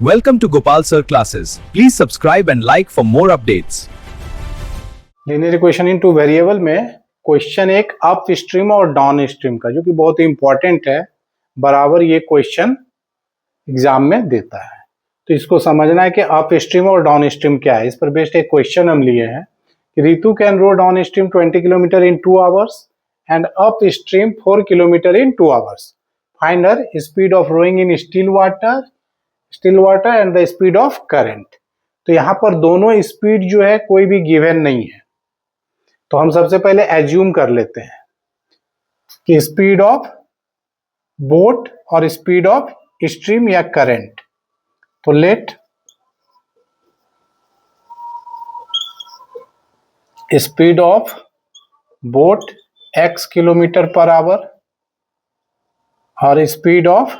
Welcome to Gopal Sir classes. Please subscribe and like for more updates. Linear equation in two variable में question एक up stream और down stream का, जो कि बहुत ही important है, बराबर ये क्वेश्चन एग्जाम में देता है। तो इसको समझना है कि अप स्ट्रीम और डाउन स्ट्रीम क्या है। इस पर बेस्ड एक क्वेश्चन हम लिए हैं कि Ritu can row downstream 20 kilometer in 2 hours and upstream 4 kilometer in 2 hours. Find her speed of rowing in still water and the speed of current. तो यहाँ पर दोनों स्पीड जो है कोई भी गिवन नहीं है, तो हम सबसे पहले एज्यूम कर लेते हैं कि स्पीड ऑफ बोट और स्पीड ऑफ स्ट्रीम या करंट। तो let speed of boat x kilometre per our और स्पीड ऑफ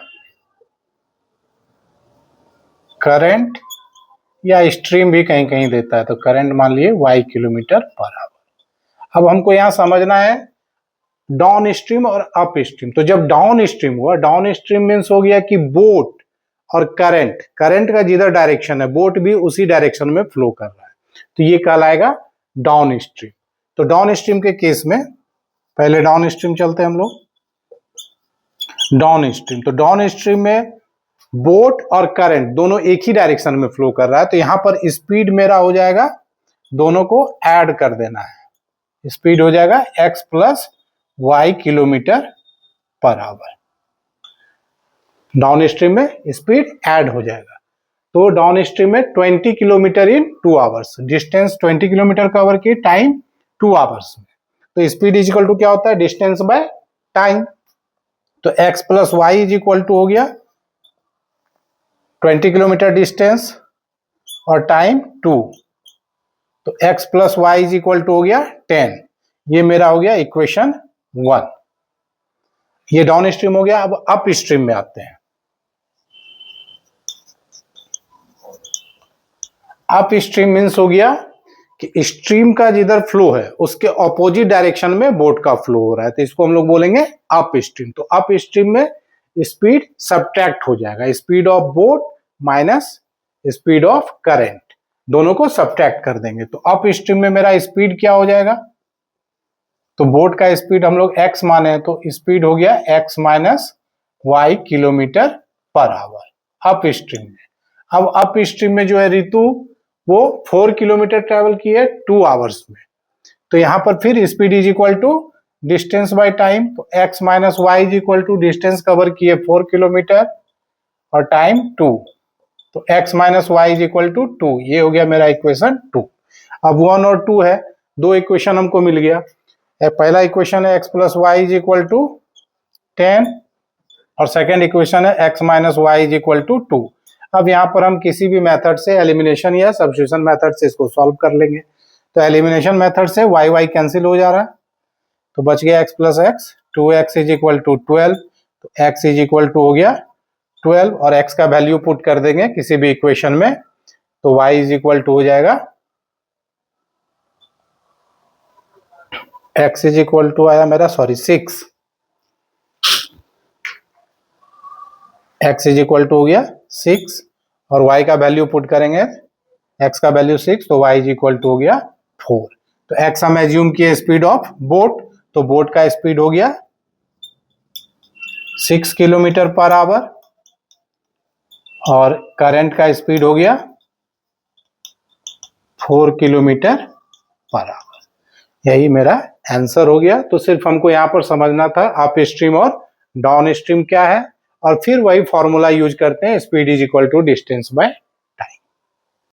करंट या स्ट्रीम भी कहीं कहीं देता है, तो करंट मान लिए y किलोमीटर पर आवर। अब हमको यहां समझना है डाउन स्ट्रीम और अप स्ट्रीम। तो जब डाउन स्ट्रीम हुआ, डाउन स्ट्रीम मीन्स हो गया कि बोट और करंट का जिधर डायरेक्शन है बोट भी उसी डायरेक्शन में फ्लो कर रहा है, तो ये कहलाएगा डाउन स्ट्रीम। तो डाउन स्ट्रीम के केस में पहले डाउन स्ट्रीम चलते हैं हम लोग। डाउन स्ट्रीम, तो डाउन स्ट्रीम में बोट और करंट दोनों एक ही डायरेक्शन में फ्लो कर रहा है, तो यहां पर स्पीड मेरा हो जाएगा, दोनों को ऐड कर देना है, स्पीड हो जाएगा x plus y kilometer per hour. Downstream में स्पीड ऐड हो जाएगा। तो डाउन स्ट्रीम में 20 kilometer in 2 hours, distance 20 kilometer cover की, टाइम 2 आवर्स में। तो स्पीड इज इक्वल टू क्या होता है, डिस्टेंस बाय टाइम। तो x plus y is equal to हो गया 20 किलोमीटर डिस्टेंस और टाइम 2, तो x plus y is equal to हो गया 10। ये मेरा हो गया इक्वेशन 1। ये डाउन स्ट्रीम हो गया। अब अप स्ट्रीम में आते हैं। अप स्ट्रीम मीन्स हो गया कि स्ट्रीम का जिधर फ्लो है उसके ऑपोजिट डायरेक्शन में बोट का फ्लो हो रहा है, तो इसको हम लोग बोलेंगे अप स्ट्रीम। तो अप स्ट्रीम में स्पीड सब्ट्रैक्ट हो जाएगा, speed of boat minus speed of current, दोनों को सब्ट्रैक्ट कर देंगे। तो अप स्ट्रीम में मेरा स्पीड क्या हो जाएगा, तो बोट का स्पीड हम लोग x माने, तो स्पीड हो गया x minus y kilometer per hour upstream में। अब अप स्ट्रीम में जो है रितु वो 4 किलोमीटर ट्रेवल की है 2 आवर्स में, तो यहां पर फिर speed is equal to distance by time. तो x minus y is equal to distance cover किए 4 किलोमीटर और टाइम 2, तो x minus y is equal to 2। ये हो गया मेरा इक्वेशन 2। अब 1 और 2 है, दो इक्वेशन हमको मिल गया। पहला इक्वेशन है x plus y is equal to 10 और सेकेंड इक्वेशन है x minus y is equal to 2। अब यहाँ पर हम किसी भी मेथड से, एलिमिनेशन या सब्स्टिट्यूशन मेथड से इसको सॉल्व कर लेंगे। तो एलिमिनेशन मेथड से y कैंसिल हो जा रहा है, तो बच गया x plus x, 2x is equal to 12, तो x इज इक्वल टू हो गया 12 और x का वैल्यू पुट कर देंगे किसी भी इक्वेशन में, तो y इज इक्वल टू हो जाएगा, x इज इक्वल टू आया मेरा 6, x इज इक्वल टू हो गया 6 और y का वैल्यू पुट करेंगे, x का वैल्यू 6, तो y इज इक्वल टू हो गया 4। तो x हम एज्यूम किए स्पीड ऑफ बोट, तो बोट का स्पीड हो गया 6 किलोमीटर पर आवर और करंट का स्पीड हो गया 4 किलोमीटर पर आवर। यही मेरा आंसर हो गया। तो सिर्फ हमको यहाँ पर समझना था अप स्ट्रीम और डाउन स्ट्रीम क्या है, और फिर वही फॉर्मूला यूज करते हैं, speed is equal to distance bye